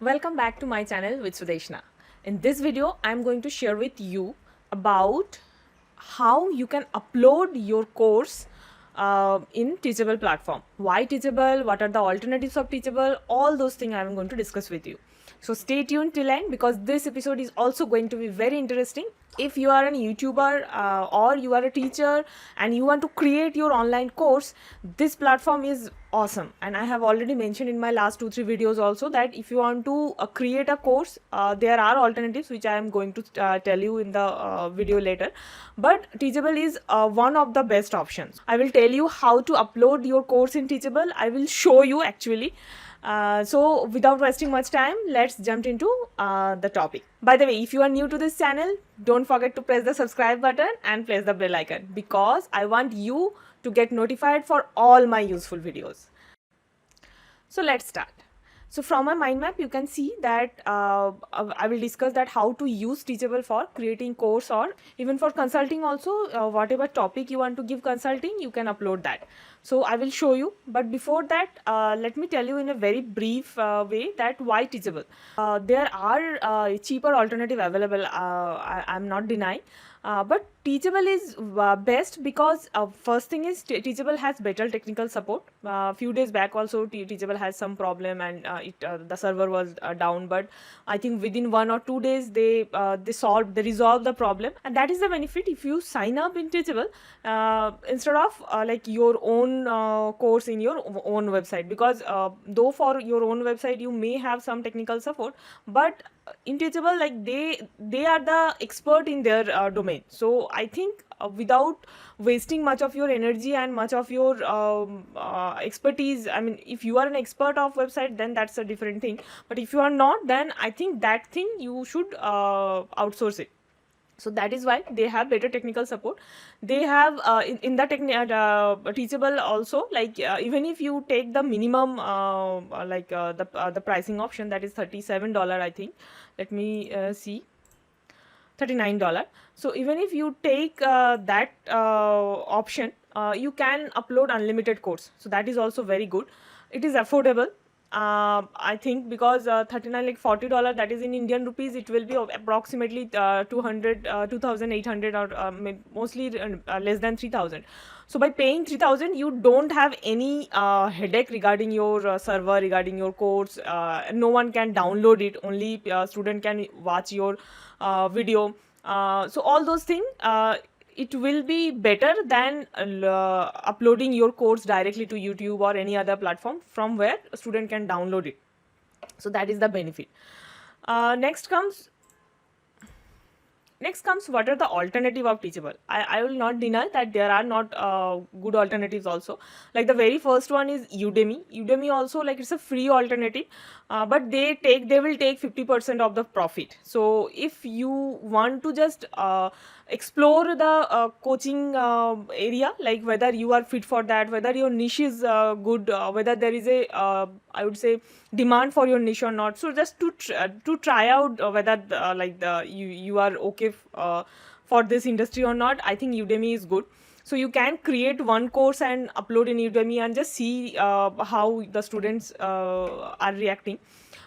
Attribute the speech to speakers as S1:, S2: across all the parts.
S1: Welcome back to my channel with Sudeshna. In this video, I'm going to share with you about how you can upload your course in Teachable platform. Why Teachable? What are the alternatives of Teachable? All those things I'm going to discuss with you. So stay tuned till end because this episode is also going to be very interesting. If you are a YouTuber or you are a teacher and you want to create your online course, this platform is awesome. And I have already mentioned in my last 2-3 videos also that if you want to create a course, there are alternatives which I am going to tell you in the video later. But Teachable is one of the best options. I will tell you how to upload your course in Teachable. I will show you actually. So without wasting much time, let's jump into the topic. By the way, if you are new to this channel, don't forget to press the subscribe button and press the bell icon because I want you to get notified for all my useful videos. So let's start. So from my mind map, you can see that I will discuss that how to use Teachable for creating course or even for consulting also. Whatever topic you want to give consulting, you can upload that. So I will show you. But before that, let me tell you in a very brief way that why Teachable. There are cheaper alternative available. I'm not denying. But Teachable is best because first thing is Teachable has better technical support. Few days back also Teachable has some problem and the server was down, but I think within 1 or 2 days they resolved the problem, and that is the benefit if you sign up in Teachable instead of like your own course in your own website, because though for your own website you may have some technical support, but in Teachable, like they are the expert in their domain. So I think without wasting much of your energy and much of your expertise, I mean, if you are an expert of website, then that's a different thing, but if you are not, then I think that thing you should outsource it. So that is why they have better technical support. They have in the Teachable also, like even if you take the minimum the pricing option, that is $37, I think. Let me see, $39. So even if you take that option, you can upload unlimited course, so that is also very good. It is affordable. I think because 39 like $40, that is in Indian rupees, it will be approximately 2,800 or mostly less than 3,000. So by paying 3,000, you don't have any headache regarding your server, regarding your course. No one can download it, only student can watch your video. So all those things, it will be better than uploading your course directly to YouTube or any other platform from where a student can download it. So that is the benefit. Next comes what are the alternative of Teachable. I will not deny that there are not good alternatives also. Like the very first one is Udemy also, like it's a free alternative, but they will take 50% of the profit. So if you want to just explore the coaching area, like whether you are fit for that, whether your niche is good, whether there is a I would say demand for your niche or not, so just to try out whether you are okay for this industry or not, I think Udemy is good. So you can create one course and upload in Udemy and just see how the students are reacting.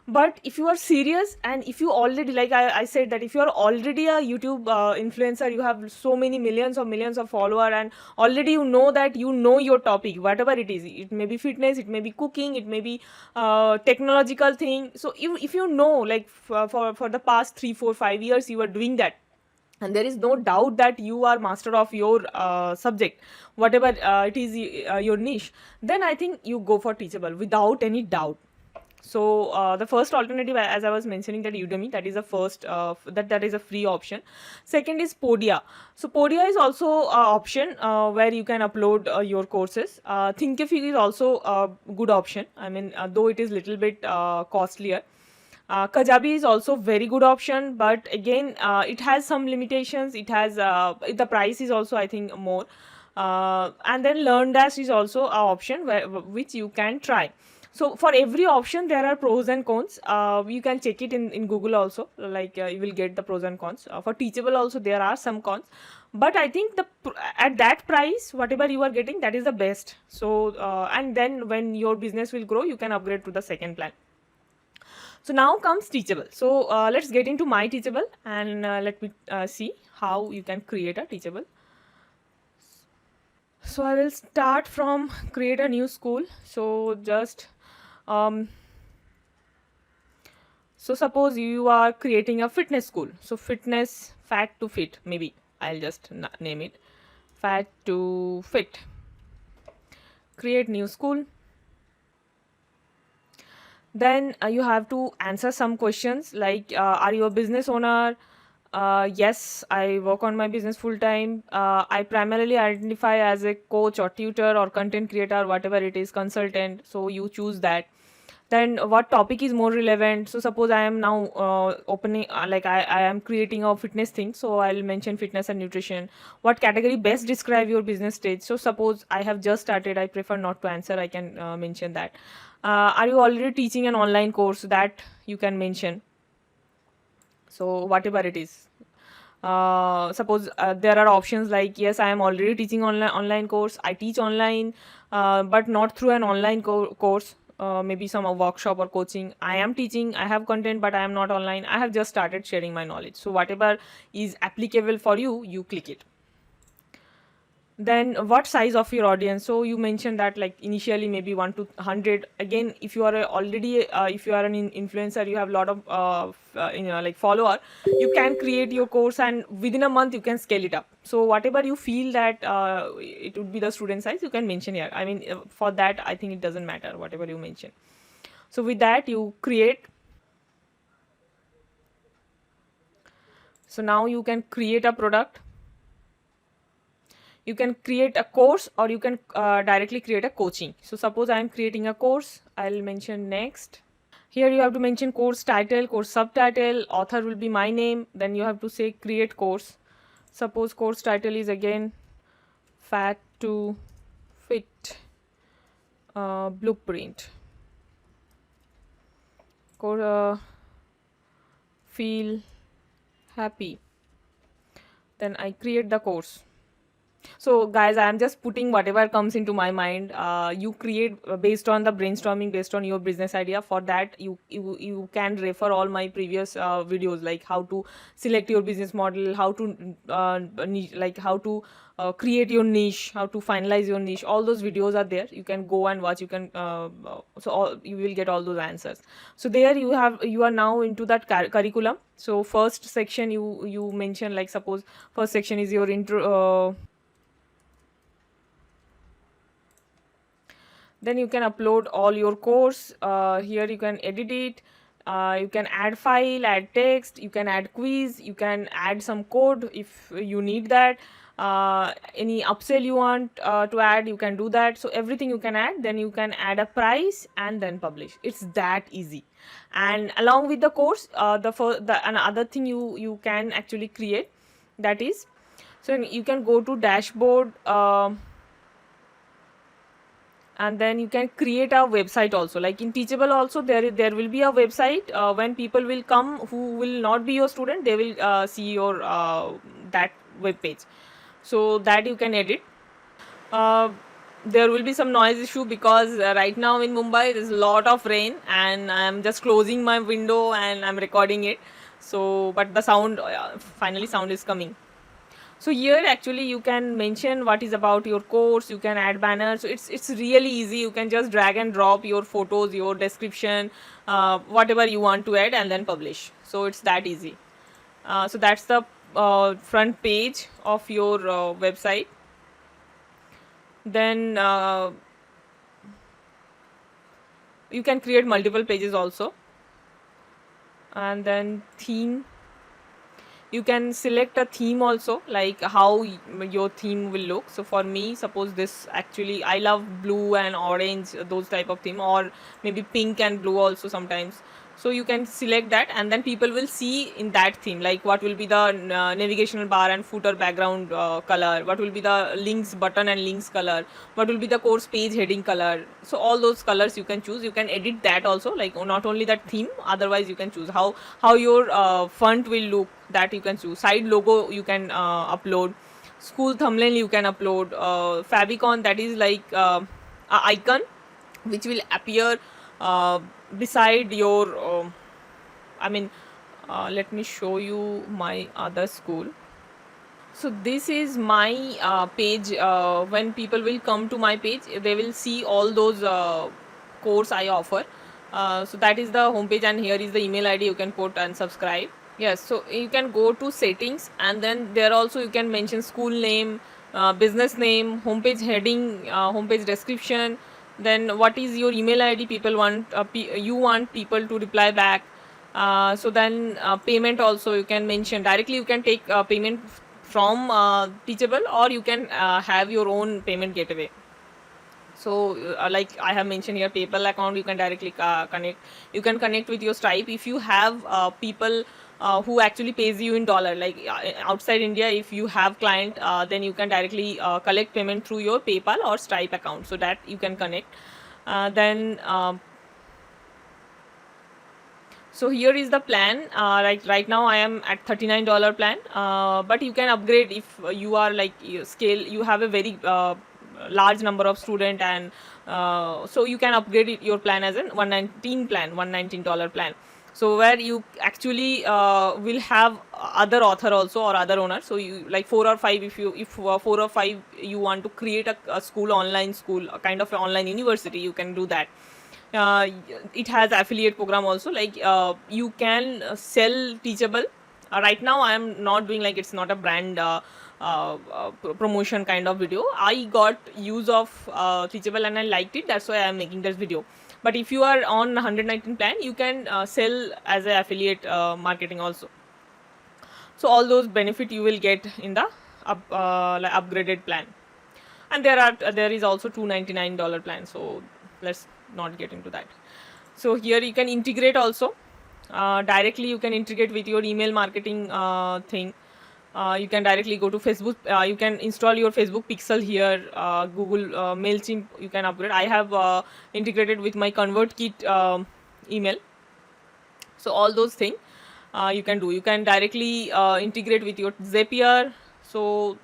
S1: But if you are serious and if you already, like I said, that if you are already a YouTube influencer, you have so many millions of followers, and already you know that you know your topic, whatever it is. It may be fitness, it may be cooking, it may be technological thing. So if you know, like for the past 3 4 5 years you are doing that, and there is no doubt that you are master of your subject, whatever it is your niche, then I think you go for Teachable without any doubt. So the first alternative, as I was mentioning, that Udemy, that is the first that is a free option. Second is Podia. So Podia is also an option where you can upload your courses. Thinkific is also a good option. I mean, though it is little bit costlier. Kajabi is also very good option, but again it has some limitations. It has the price is also, I think, more. And then LearnDash is also an option which you can try. So for every option there are pros and cons. You can check it in Google also, like you will get the pros and cons. For Teachable also there are some cons, but I think at that price whatever you are getting, that is the best. So and then when your business will grow, you can upgrade to the second plan. So now comes Teachable. So let's get into my Teachable, and let me see how you can create a Teachable. So I will start from create a new school. So just um, so suppose you are creating a fitness school. So fitness, fat to fit, maybe I'll just name it fat to fit. Create new school. Then you have to answer some questions like are you a business owner? Yes, I work on my business full time. I primarily identify as a coach or tutor or content creator, whatever it is, consultant. So you choose that. Then what topic is more relevant? So suppose I am now opening like I am creating a fitness thing, so I'll mention fitness and nutrition. What category best describe your business stage? So suppose I have just started, I prefer not to answer, I can mention that. Are you already teaching an online course? That you can mention. So whatever it is, suppose there are options like yes, I am already teaching online course, I teach online, but not through an online course, maybe some workshop or coaching. I am teaching, I have content, but I am not online, I have just started sharing my knowledge. So whatever is applicable for you, you click it. Then what size of your audience? So you mentioned that like initially maybe 1 to 100. Again, if you are already if you are an influencer, you have a lot of like follower, you can create your course and within a month you can scale it up. So whatever you feel that it would be the student size, you can mention here. I mean, for that I think it doesn't matter whatever you mention. So with that you create. So now you can create a product. You can create a course or you can directly create a coaching. So suppose I am creating a course, I'll mention next. Here you have to mention course title, course subtitle, author will be my name. Then you have to say create course. Suppose course title is again fat to fit blueprint. Feel happy. Then I create the course. So guys, I am just putting whatever comes into my mind. You create based on the brainstorming, based on your business idea. For that you can refer all my previous videos, like how to select your business model, how to like how to create your niche, how to finalize your niche. All those videos are there, you can go and watch. You can you will get all those answers. So there you are now into that curriculum. So first section you mention, like suppose first section is your intro. Then you can upload all your course. Here you can edit it. You can add file, add text, you can add quiz, you can add some code if you need that. Any upsell you want to add, you can do that. So everything you can add. Then you can add a price and then publish. It's that easy. And along with the course, another thing you can actually create, that is, so you can go to dashboard. And then you can create a website also, like in Teachable also there will be a website. When people will come who will not be your student, they will see your that web page. So that you can edit. There will be some noise issue because right now in Mumbai there's a lot of rain and I'm just closing my window and I'm recording it. So but the sound finally sound is coming. So here actually you can mention what is about your course, you can add banners. So it's really easy. You can just drag and drop your photos, your description, whatever you want to add, and then publish. So it's that easy. So that's the front page of your website. Then you can create multiple pages also. And then theme, you can select a theme also, like how your theme will look. So for me, suppose this, actually I love blue and orange, those type of theme, or maybe pink and blue also sometimes. So you can select that and then people will see in that theme, like what will be the navigational bar and footer background color, what will be the links button and links color, what will be the course page heading color. So all those colors you can choose. You can edit that also, like not only that theme, otherwise you can choose how your font will look, that you can choose. Side logo you can upload. School thumbnail you can upload. Favicon, that is like a icon which will appear beside your I mean, let me show you my other school. So this is my page. When people will come to my page, they will see all those course I offer. So that is the homepage, and here is the email ID you can put and subscribe. Yes, so you can go to settings, and then there also you can mention school name, business name, homepage heading, homepage description. Then what is your email ID? People want you want people to reply back. So then payment also you can mention directly. You can take payment from Teachable, or you can have your own payment gateway. So like I have mentioned here, PayPal account, you can directly connect. You can connect with your Stripe if you have people who actually pays you in dollar, like outside India. If you have client, then you can directly collect payment through your PayPal or Stripe account, so that you can connect. Then so here is the plan. Right now I am at $39 plan, but you can upgrade if you are like scale. You have a very large number of student, and so you can upgrade your plan as an $119 plan. So where you actually will have other author also or other owner. So you like 4 or 5, if 4 or 5 you want to create a school, online school, a kind of an online university, you can do that. uh, it has affiliate program also, like you can sell Teachable. Right now I am not doing, like it's not a brand promotion kind of video. I got use of Teachable and I liked it, that's why I am making this video. But if you are on 119 plan, you can sell as a affiliate marketing also. So all those benefit you will get in the like upgraded plan. And there is also $299 plan, so let's not get into that. So here you can integrate also, directly you can integrate with your email marketing thing. You can directly go to Facebook. You can install your Facebook Pixel here. Google MailChimp you can upgrade. I have integrated with my ConvertKit email. So all those things you can do. You can directly integrate with your Zapier. So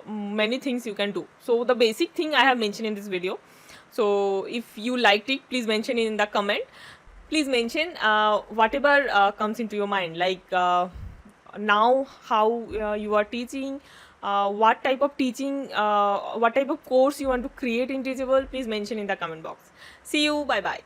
S1: many things you can do. So the basic thing I have mentioned in this video. So if you liked it, please mention it in the comment. Please mention whatever comes into your mind, like now how you are teaching, what type of teaching, what type of course you want to create in Teachable. Please mention in the comment box. See you, bye bye.